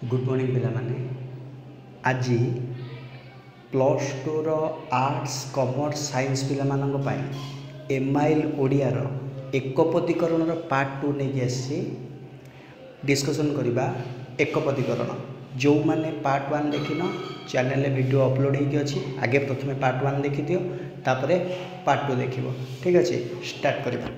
Good morning पिला माने आज प्लस टू रो आर्ट्स कॉमर्स साइंस पिला मानक पाई एमआईएल ओडिया रो एकपदीकरण रो पार्ट 2 नहीं आसी डिस्कशन करबा। एकपदीकरण जो माने पार्ट 1 देखिन चैनल रे वीडियो अपलोड होगी अच्छी आगे प्रथमे पार्ट 1 देखि दियो तापरे पार्ट 2 देखिबो। ठीक अछि स्टार्ट करबा।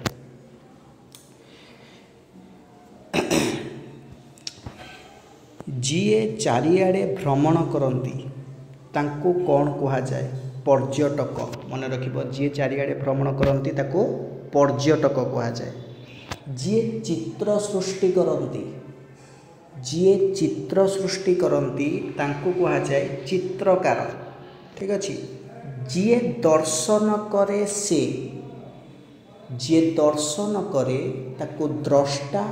जीए चारिआडे भ्रमण करती तांको कौन कहा जाए? पर्यटक। मन रखिबो जीए चारिआडे भ्रमण करती ताको पर्यटक कहा जाए। जीए चित्र सृष्टि करती जीए चित्र सृष्टि करती तांको कहा जाए चित्रकार। ठीक अछि। जीए दर्शन करे से जीए दर्शन करे ताको द्रष्टा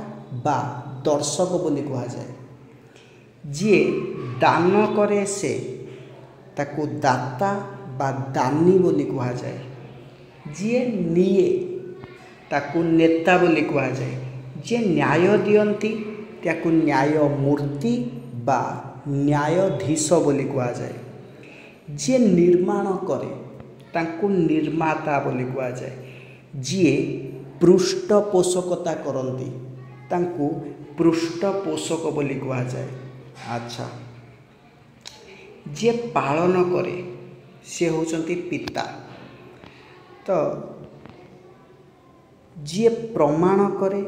बा दर्शक बोली कहा जाए। जी दान करे से ताको दाता बा दानी बोली कहा जाए। जी निये ताको नेता बोली कहा जाए। जी न्याय दियंती ताको न्याय मूर्ति बा न्यायाधीश बोली कहा जाए। जी निर्माण करे ताको निर्माता बोली कहा जाए। जी पृष्ठपोषकता करती ताको पृष्ठपोषक बोली कहा जाए। अच्छा जे पालन करे से होचंती पिता। तो जे प्रमाण करे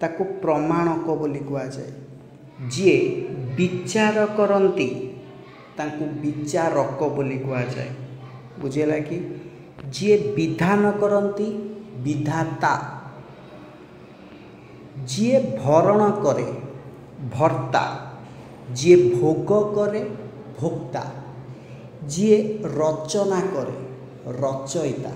ताको प्रमाणक बोली कहा जाए। जे विचार करती ताको विचारक बोली कहा जाए। बुझेला कि जे विधान करती विधाता। जे भरण करे भर्ता। जी भोग करे भोक्ता। जी रचना करे रचयिता।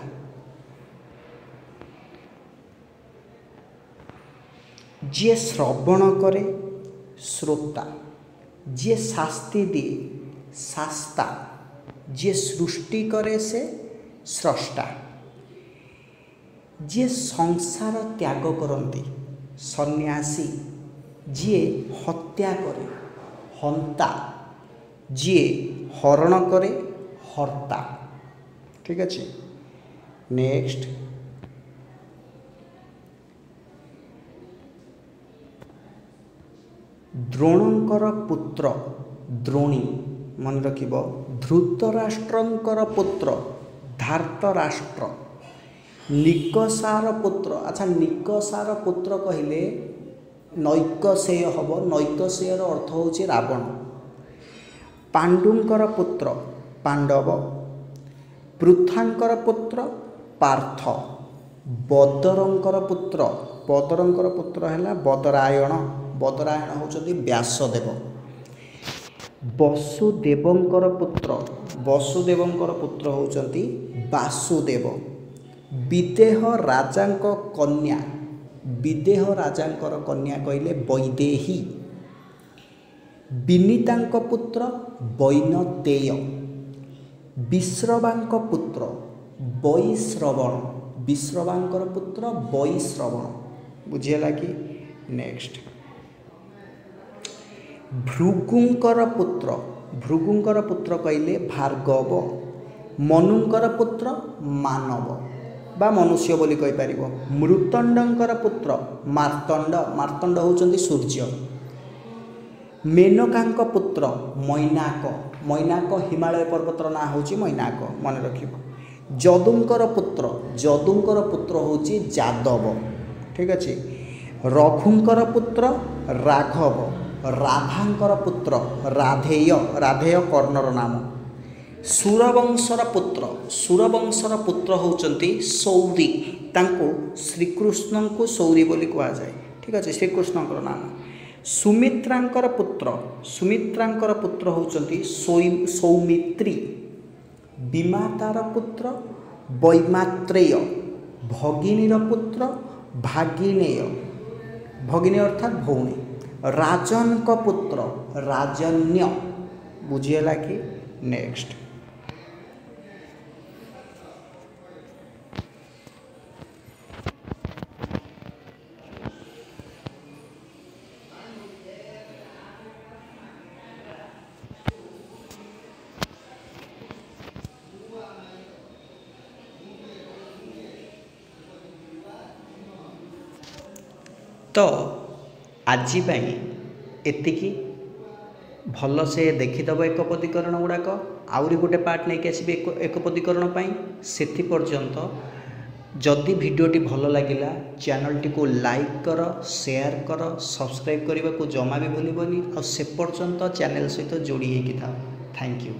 जी श्रवण करे श्रोता। जी शास्ति दिए शास्ता। जी सृष्टि करे से स्रष्टा। जी संसार त्याग करती सन्यासी। जी हत्या करे हंता। जी हरण करे हर्ता। ठीक अच्छे। नेक्स्ट द्रोणंकर पुत्र द्रोणी। मन रखिबो धृतराष्ट्रंकर पुत्र धार्तराष्ट्र। निकषार पुत्र। अच्छा निकषार पुत्र कहले नैकसेय हम। नैकसेयर अर्थ होची रावण। पांडुंकर पुत्र पांडव। पृथांकर पुत्र पार्थ। बदरंकर पुत्र है बदरायण। बदरायण होचंती व्यासदेव। वसुदेवंकर पुत्र होचंती वासुदेव। विदेह राजांक कन्या। विदेह राजांकर कन्या कहले वैदेही। विनीतांक पुत्र वैनतेय। विश्रवांक पुत्र वैश्रवण। विश्रवांकर पुत्र वैश्रवण। बुझेला कि नेक्स्ट भृगुंकर पुत्र कहले भार्गव। मनुंकर पुत्र मानव बा मनुष्य बोली कहि परिबो। मृतंडंकर पुत्र मार्तंड। मार्तंड होचंती सूर्य। मेनकांक पुत्र मैनाक। मैनाक हिमालय पर्वतर ना होची मैनाक मन रखिबो। जदुंकर पुत्र होची जादव। ठीक अछि। रघुंकर पुत्र राघव। राधांकर पुत्र राधेय। राधेय कर्णर नाम। सुरवंशर पुत्र होचंती सौरी। तांको श्रीकृष्ण को सौरी बोली कहा जाए। ठीक अच्छे। श्रीकृष्णकर नाम। सुमित्रांकर पुत्र होचंती सौमित्री। विमातार पुत्र वैमात्रेय। भगिनीर पुत्र भागिनेय। भगिनी अर्थात भौणी। राजन का पुत्र राजन्य। बुझिएला कि नेक्स्ट तो आजि पई एतिकी भलसे देखिदेव एकपदीकरण गुड़ाक आउरी गोटे पार्ट नहीं आसबे एकपदीकरण से पर्यंत जदि भिडियोटी भल लगिला चैनल को लाइक कर शेयर कर सब्सक्राइब करने को जमा भी भूलबनी और से पर्यंत चैनल सहित जोड़ी होगी था। Thank you.